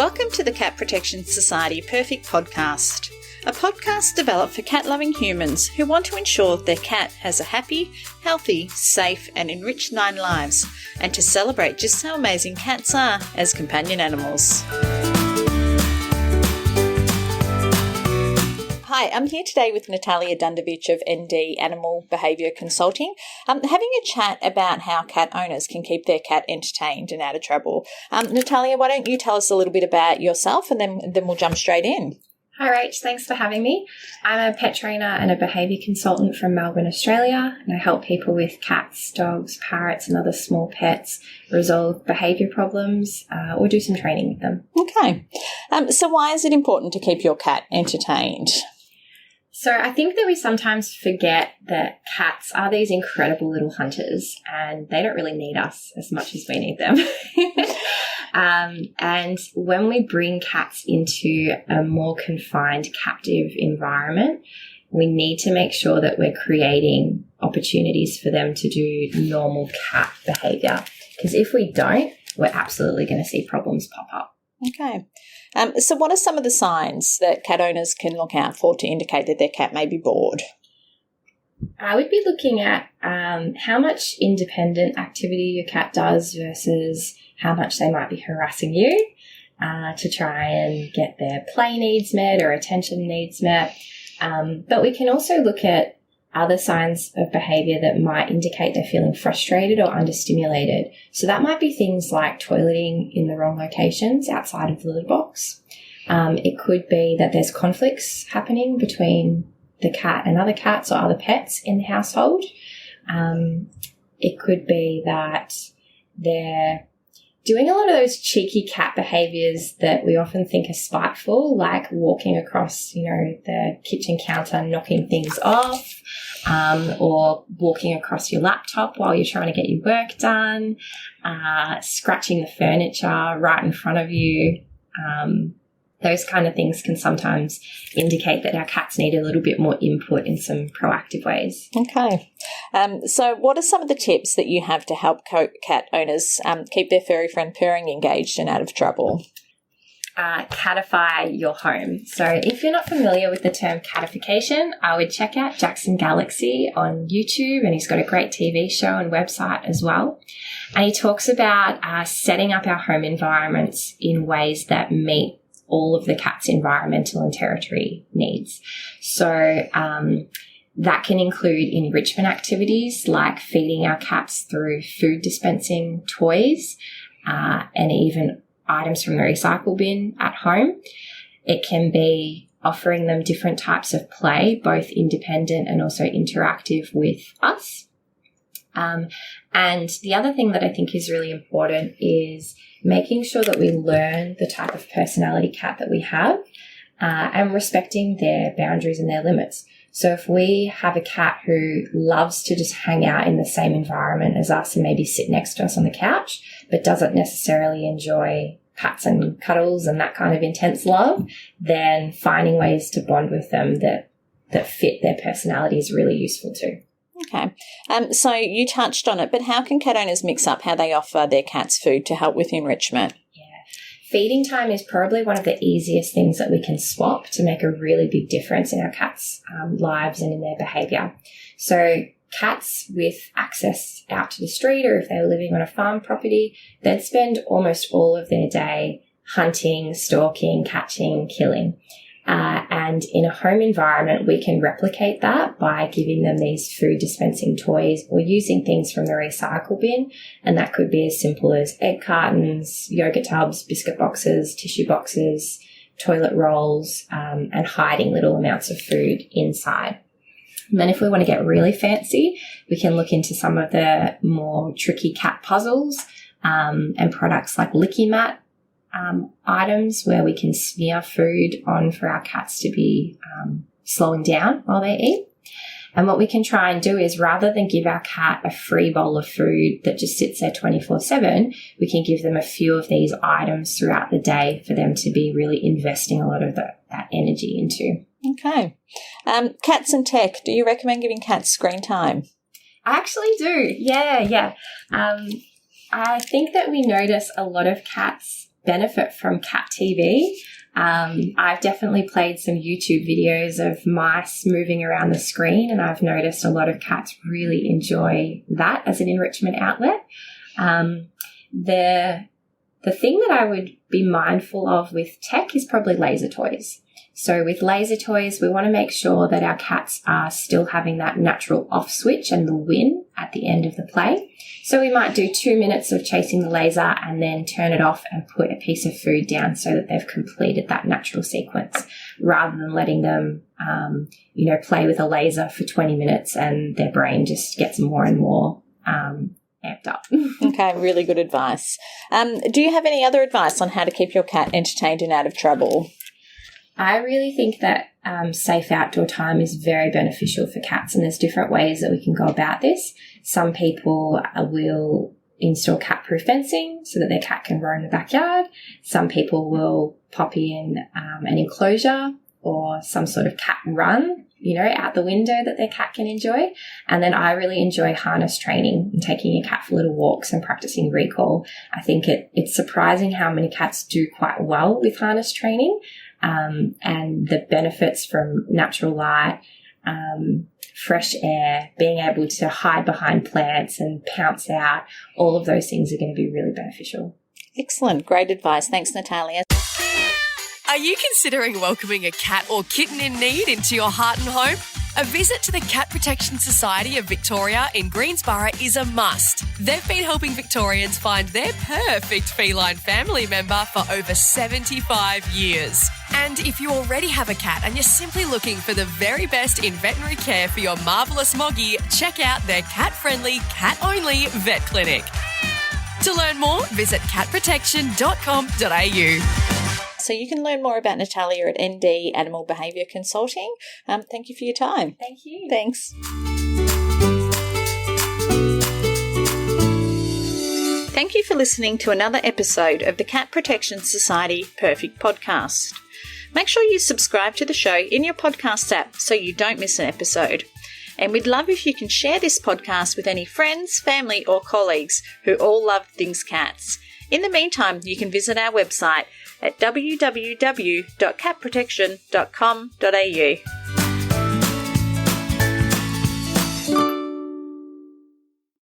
Welcome to the Cat Protection Society Perfect Podcast, a podcast developed for cat-loving humans who want to ensure their cat has a happy, healthy, safe and enriched 9 lives, and to celebrate just how amazing cats are as companion animals. Hi, I'm here today with Natalia Dundovich of ND Animal Behaviour Consulting, having a chat about how cat owners can keep their cat entertained and out of trouble. Natalia, why don't you tell us a little bit about yourself and then we'll jump straight in. Hi Rach, thanks for having me. I'm a pet trainer and a behaviour consultant from Melbourne, Australia, and I help people with cats, dogs, parrots and other small pets resolve behaviour problems or do some training with them. Okay. So why is it important to keep your cat entertained? So I think that we sometimes forget that cats are these incredible little hunters and they don't really need us as much as we need them. And when we bring cats into a more confined, captive environment, we need to make sure that we're creating opportunities for them to do normal cat behaviour. Because if we don't, we're absolutely going to see problems pop up. Okay. So what are some of the signs that cat owners can look out for to indicate that their cat may be bored? I would be looking at how much independent activity your cat does versus how much they might be harassing you to try and get their play needs met or attention needs met. But we can also look at other signs of behaviour that might indicate they're feeling frustrated or understimulated. So that might be things like toileting in the wrong locations outside of the litter box. It could be that there's conflicts happening between the cat and other cats or other pets in the household. It could be that they're doing a lot of those cheeky cat behaviours that we often think are spiteful, like walking across, the kitchen counter, knocking things off, or walking across your laptop while you're trying to get your work done, scratching the furniture right in front of you. Those kind of things can sometimes indicate that our cats need a little bit more input in some proactive ways. Okay. So what are some of the tips that you have to help cat owners keep their furry friend purring engaged and out of trouble? Catify your home. So if you're not familiar with the term catification, I would check out Jackson Galaxy on YouTube, and he's got a great TV show and website as well. And he talks about setting up our home environments in ways that meet all of the cat's environmental and territory needs. So that can include enrichment activities like feeding our cats through food dispensing toys and even items from the recycle bin at home. It can be offering them different types of play, both independent and also interactive with us. And the other thing that I think is really important is making sure that we learn the type of personality cat that we have and respecting their boundaries and their limits. So if we have a cat who loves to just hang out in the same environment as us and maybe sit next to us on the couch, but doesn't necessarily enjoy pats and cuddles and that kind of intense love, then finding ways to bond with them that fit their personality is really useful too. Okay. So you touched on it, but how can cat owners mix up how they offer their cats food to help with enrichment? Feeding time is probably one of the easiest things that we can swap to make a really big difference in our cats' lives and in their behaviour. So cats with access out to the street, or if they were living on a farm property, they'd spend almost all of their day hunting, stalking, catching, killing. And in a home environment, we can replicate that by giving them these food dispensing toys or using things from the recycle bin. And that could be as simple as egg cartons, yogurt tubs, biscuit boxes, tissue boxes, toilet rolls, and hiding little amounts of food inside. And then if we want to get really fancy, we can look into some of the more tricky cat puzzles and products like Licky Mat. Items where we can smear food on for our cats to be slowing down while they eat. And what we can try and do is, rather than give our cat a free bowl of food that just sits there 24/7, we can give them a few of these items throughout the day for them to be really investing a lot of that energy into. Okay. Cats and tech. Do you recommend giving cats screen time? I actually do. Yeah. I think that we notice a lot of cats benefit from cat TV. I've definitely played some YouTube videos of mice moving around the screen, and I've noticed a lot of cats really enjoy that as an enrichment outlet. The thing that I would be mindful of with tech is probably laser toys. So with laser toys, we want to make sure that our cats are still having that natural off switch and the win at the end of the play. So we might do 2 minutes of chasing the laser and then turn it off and put a piece of food down so that they've completed that natural sequence, rather than letting them, play with a laser for 20 minutes and their brain just gets more and more amped up. Okay, really good advice. Do you have any other advice on how to keep your cat entertained and out of trouble? I really think that safe outdoor time is very beneficial for cats, and there's different ways that we can go about this. Some people will install cat-proof fencing so that their cat can roam the backyard. Some people will pop in an enclosure or some sort of cat run, out the window that their cat can enjoy. And then I really enjoy harness training and taking your cat for little walks and practicing recall. I think it's surprising how many cats do quite well with harness training. And the benefits from natural light, fresh air, being able to hide behind plants and pounce out, all of those things are going to be really beneficial. Excellent. Great advice. Thanks, Natalia. Are you considering welcoming a cat or kitten in need into your heart and home? A visit to the Cat Protection Society of Victoria in Greensborough is a must. They've been helping Victorians find their perfect feline family member for over 75 years. And if you already have a cat and you're simply looking for the very best in veterinary care for your marvellous Moggy, check out their cat-friendly, cat-only vet clinic. To learn more, visit catprotection.com.au. So you can learn more about Natalia at ND Animal Behaviour Consulting. Thank you for your time. Thank you. Thanks. Thank you for listening to another episode of the Cat Protection Society Perfect Podcast. Make sure you subscribe to the show in your podcast app so you don't miss an episode. And we'd love if you can share this podcast with any friends, family or colleagues who all love things cats. In the meantime, you can visit our website at www.catprotection.com.au.